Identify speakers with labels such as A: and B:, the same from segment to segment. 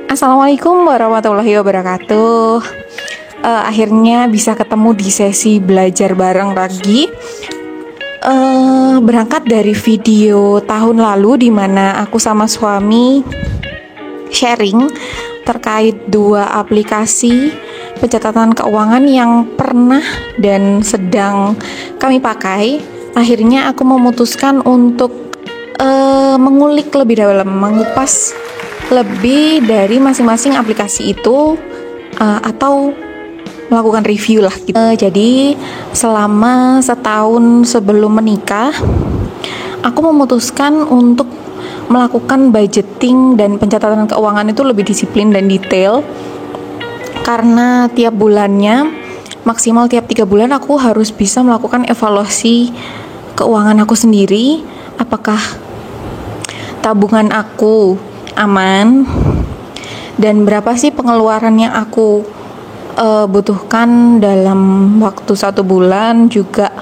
A: Assalamualaikum warahmatullahi wabarakatuh. Akhirnya bisa ketemu di sesi belajar bareng lagi. Berangkat dari video tahun lalu di mana aku sama suami sharing terkait dua aplikasi pencatatan keuangan yang pernah dan sedang kami pakai. Akhirnya aku memutuskan untuk mengulik lebih dalam, mengupas lebih dari masing-masing aplikasi itu, atau melakukan review lah gitu. Jadi selama setahun sebelum menikah, aku memutuskan untuk melakukan budgeting dan pencatatan keuangan itu lebih disiplin dan detail, karena tiap bulannya, maksimal tiap 3 bulan aku harus bisa melakukan evaluasi keuangan aku sendiri. Apakah tabungan aku aman, dan berapa sih pengeluaran yang aku butuhkan dalam waktu 1 bulan, juga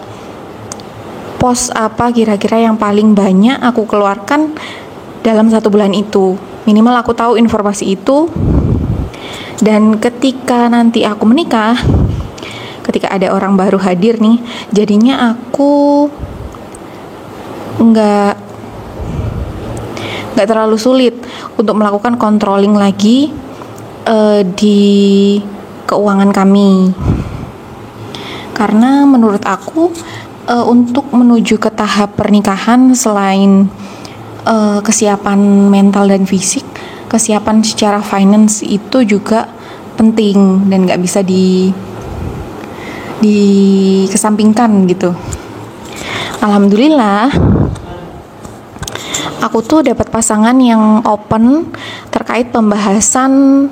A: pos apa kira-kira yang paling banyak aku keluarkan dalam 1 bulan itu. Minimal aku tahu informasi itu, dan ketika nanti aku menikah, ketika ada orang baru hadir nih, jadinya aku nggak terlalu sulit untuk melakukan controlling lagi di keuangan kami. Karena menurut aku untuk menuju ke tahap pernikahan, selain kesiapan mental dan fisik, kesiapan secara finance itu juga penting dan nggak bisa dikesampingkan gitu. Alhamdulillah, aku tuh dapat pasangan yang open terkait pembahasan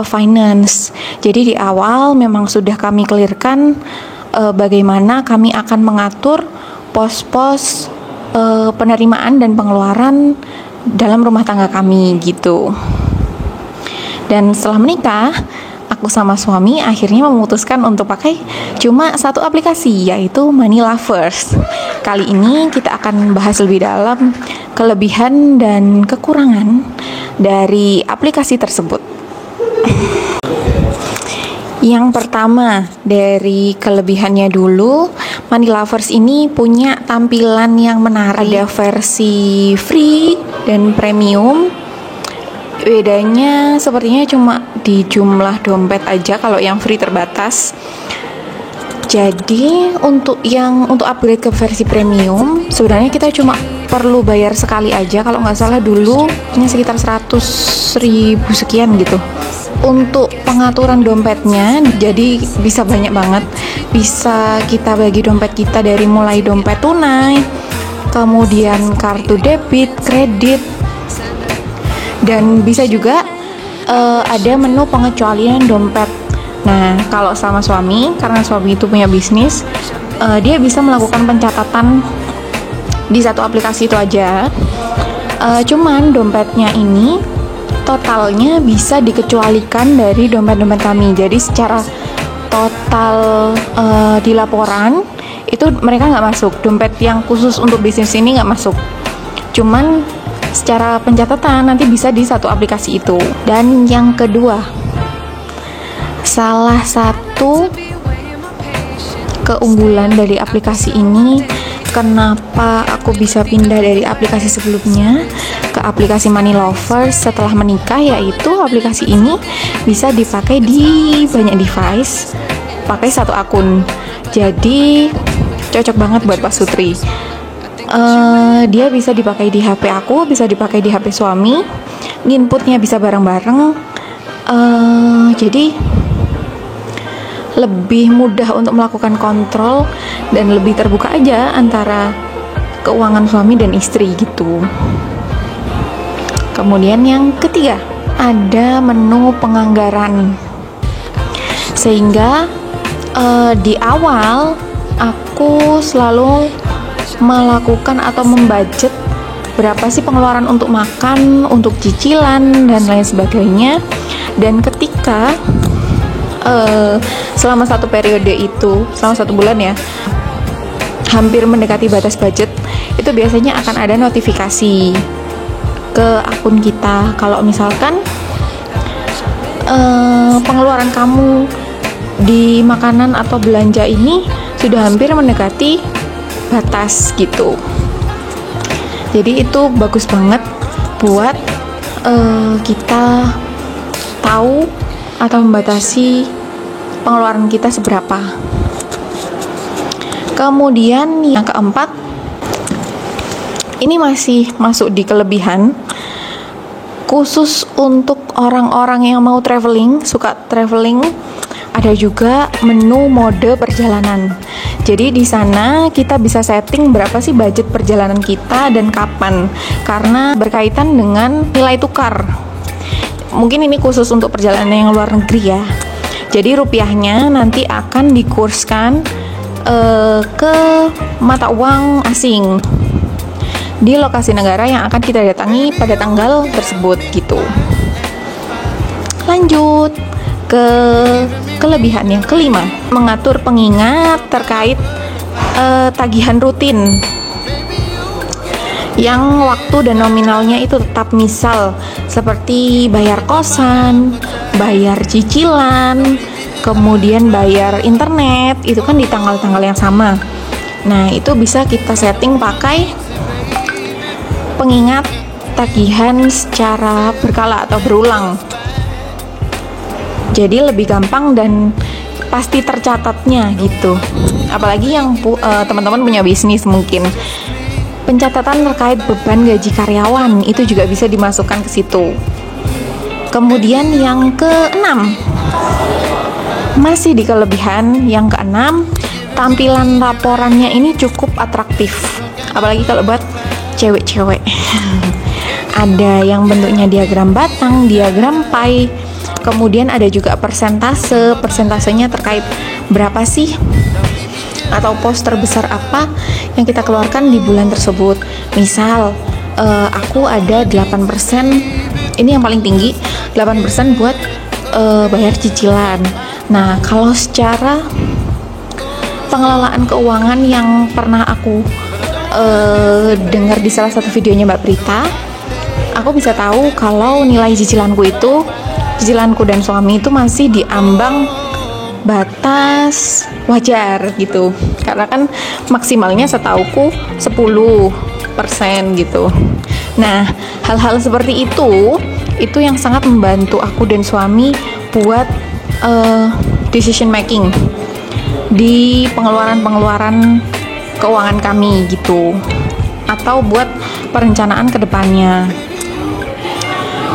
A: finance. Jadi di awal memang sudah kami clearkan bagaimana kami akan mengatur pos-pos penerimaan dan pengeluaran dalam rumah tangga kami gitu. Dan setelah menikah, aku sama suami akhirnya memutuskan untuk pakai cuma satu aplikasi, yaitu Money Lovers. Kali ini kita akan bahas lebih dalam kelebihan dan kekurangan dari aplikasi tersebut. Yang pertama, dari kelebihannya dulu, Money Lovers ini punya tampilan yang menarik. Ada versi free dan premium. Bedanya sepertinya cuma di jumlah dompet aja, kalau yang free terbatas. Jadi untuk upgrade ke versi premium, sebenarnya kita cuma perlu bayar sekali aja, kalau nggak salah dulu ini sekitar 100.000 sekian gitu. Untuk pengaturan dompetnya, jadi bisa banyak banget. Bisa kita bagi dompet kita dari mulai dompet tunai, kemudian kartu debit, kredit, dan bisa juga ada menu pengecualian dompet. Nah, kalau sama suami, karena suami itu punya bisnis, dia bisa melakukan pencatatan di satu aplikasi itu aja. Cuman dompetnya ini totalnya bisa dikecualikan dari dompet-dompet kami. Jadi secara total di laporan itu mereka nggak masuk. Dompet yang khusus untuk bisnis ini nggak masuk. Cuman secara pencatatan nanti bisa di satu aplikasi itu. Dan yang kedua, salah satu keunggulan dari aplikasi ini, kenapa aku bisa pindah dari aplikasi sebelumnya ke aplikasi Money Lovers setelah menikah, yaitu aplikasi ini bisa dipakai di banyak device, pakai satu akun. Jadi cocok banget buat Pak Sutri. Dia bisa dipakai di HP aku, bisa dipakai di HP suami, inputnya bisa bareng-bareng. Jadi lebih mudah untuk melakukan kontrol dan lebih terbuka aja antara keuangan suami dan istri gitu. Kemudian yang ketiga, ada menu penganggaran. Sehingga di awal aku selalu melakukan atau membudget berapa sih pengeluaran untuk makan, untuk cicilan dan lain sebagainya. Dan ketika selama satu periode itu, selama 1 bulan ya, hampir mendekati batas budget, itu biasanya akan ada notifikasi ke akun kita. Kalau misalkan pengeluaran kamu di makanan atau belanja ini sudah hampir mendekati batas gitu. Jadi itu bagus banget buat kita tahu atau membatasi pengeluaran kita seberapa. Kemudian yang keempat, ini masih masuk di kelebihan, khusus untuk orang-orang yang mau traveling, suka traveling, ada juga menu mode perjalanan. Jadi di sana kita bisa setting berapa sih budget perjalanan kita dan kapan, karena berkaitan dengan nilai tukar. Mungkin ini khusus untuk perjalanan yang luar negeri ya. Jadi rupiahnya nanti akan dikurskan ke mata uang asing di lokasi negara yang akan kita datangi pada tanggal tersebut gitu. Lanjut ke kelebihan yang kelima, mengatur pengingat terkait tagihan rutin yang waktu dan nominalnya itu tetap, misal seperti bayar kosan, bayar cicilan, kemudian bayar internet, itu kan di tanggal-tanggal yang sama. Nah, itu bisa kita setting pakai pengingat tagihan secara berkala atau berulang. Jadi lebih gampang dan pasti tercatatnya gitu. Apalagi yang teman-teman punya bisnis, mungkin pencatatan terkait beban gaji karyawan itu juga bisa dimasukkan ke situ. Kemudian yang keenam, masih di kelebihan, yang keenam, tampilan laporannya ini cukup atraktif. Apalagi kalau buat cewek-cewek. Ada yang bentuknya diagram batang, diagram pie, kemudian ada juga persentasenya terkait berapa sih atau pos terbesar apa yang kita keluarkan di bulan tersebut. Misal aku ada 8%, ini yang paling tinggi, 8% buat bayar cicilan. Nah, kalau secara pengelolaan keuangan yang pernah aku dengar di salah satu videonya Mbak Prita, aku bisa tahu kalau nilai cicilanku dan suami itu masih di ambang batas wajar gitu, karena kan maksimalnya setauku 10% gitu. Nah, hal-hal seperti itu yang sangat membantu aku dan suami buat decision making di pengeluaran keuangan kami gitu, atau buat perencanaan ke depannya.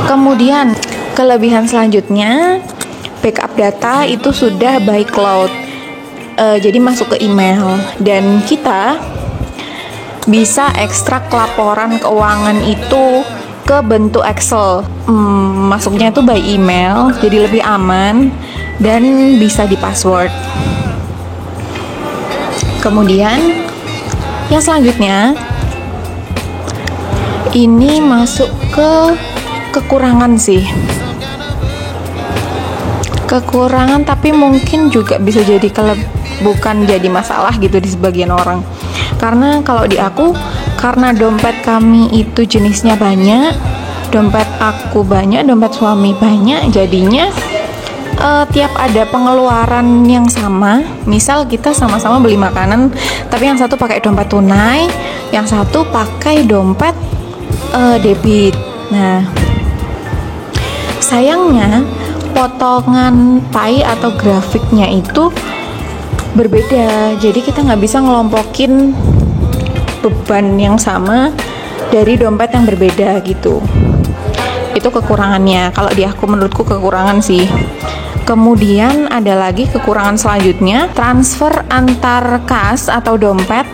A: Kemudian kelebihan selanjutnya, backup data itu sudah by cloud, jadi masuk ke email, dan kita bisa ekstrak laporan keuangan itu ke bentuk Excel. Masuknya itu by email, jadi lebih aman dan bisa di password. Kemudian yang selanjutnya, ini masuk ke kekurangan sih. Kekurangan, tapi mungkin juga bisa jadi bukan jadi masalah gitu di sebagian orang. Karena kalau di aku, karena dompet kami itu jenisnya banyak, dompet aku banyak, dompet suami banyak, jadinya tiap ada pengeluaran yang sama, misal kita sama-sama beli makanan, tapi yang satu pakai dompet tunai, yang satu pakai dompet debit. Nah, sayangnya potongan pie atau grafiknya itu berbeda, jadi kita nggak bisa ngelompokin beban yang sama dari dompet yang berbeda gitu. Itu kekurangannya, kalau di aku, menurutku kekurangan sih. Kemudian ada lagi kekurangan selanjutnya, transfer antar kas atau dompet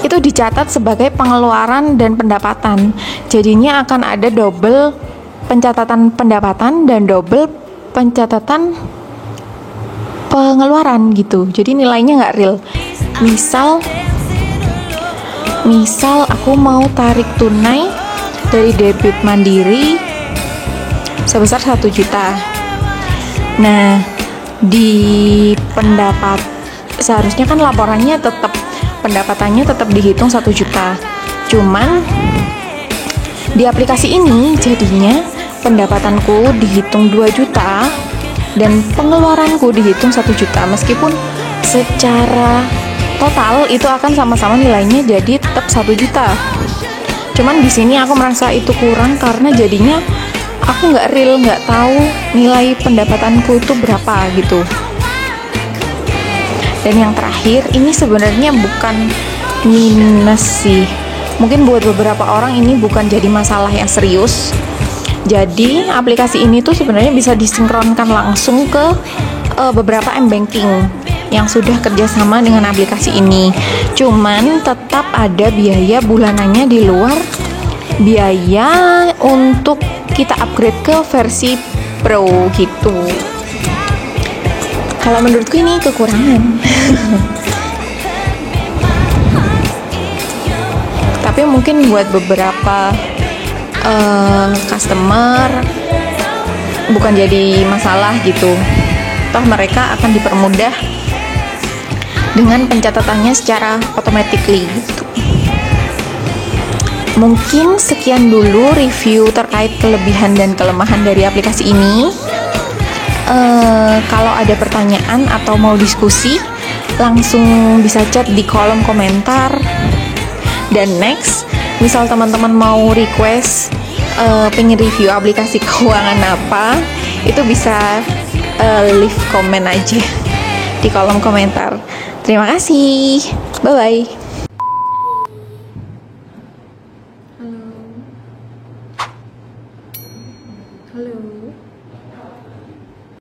A: itu dicatat sebagai pengeluaran dan pendapatan. Jadinya akan ada double pencatatan pendapatan dan double pencatatan pengeluaran gitu. Jadi nilainya nggak real. Misal aku mau tarik tunai dari debit Mandiri sebesar 1 juta. Nah, di pendapat seharusnya kan laporannya pendapatannya tetap dihitung 1 juta. Cuman Di aplikasi ini jadinya pendapatanku dihitung 2 juta dan pengeluaranku dihitung 1 juta, meskipun secara total itu akan sama-sama nilainya jadi tetap 1 juta. Cuman di sini aku merasa itu kurang karena jadinya aku nggak real, nggak tahu nilai pendapatanku itu berapa gitu. Dan yang terakhir, ini sebenarnya bukan minus sih. Mungkin buat beberapa orang ini bukan jadi masalah yang serius. Jadi aplikasi ini tuh sebenarnya bisa disinkronkan langsung ke beberapa m-banking yang sudah kerjasama dengan aplikasi ini. Cuman tetap ada biaya bulanannya di luar biaya untuk kita upgrade ke versi Pro gitu. Kalau menurutku ini kekurangan. Tapi mungkin buat beberapa customer bukan jadi masalah gitu. Toh mereka akan dipermudah dengan pencatatannya secara automatically gitu. Mungkin sekian dulu review terkait kelebihan dan kelemahan dari aplikasi ini. Kalau ada pertanyaan atau mau diskusi, langsung bisa chat di kolom komentar. Dan next, misal teman-teman mau request pengen review aplikasi keuangan apa, itu bisa leave komen aja di kolom komentar. Terima kasih, bye bye.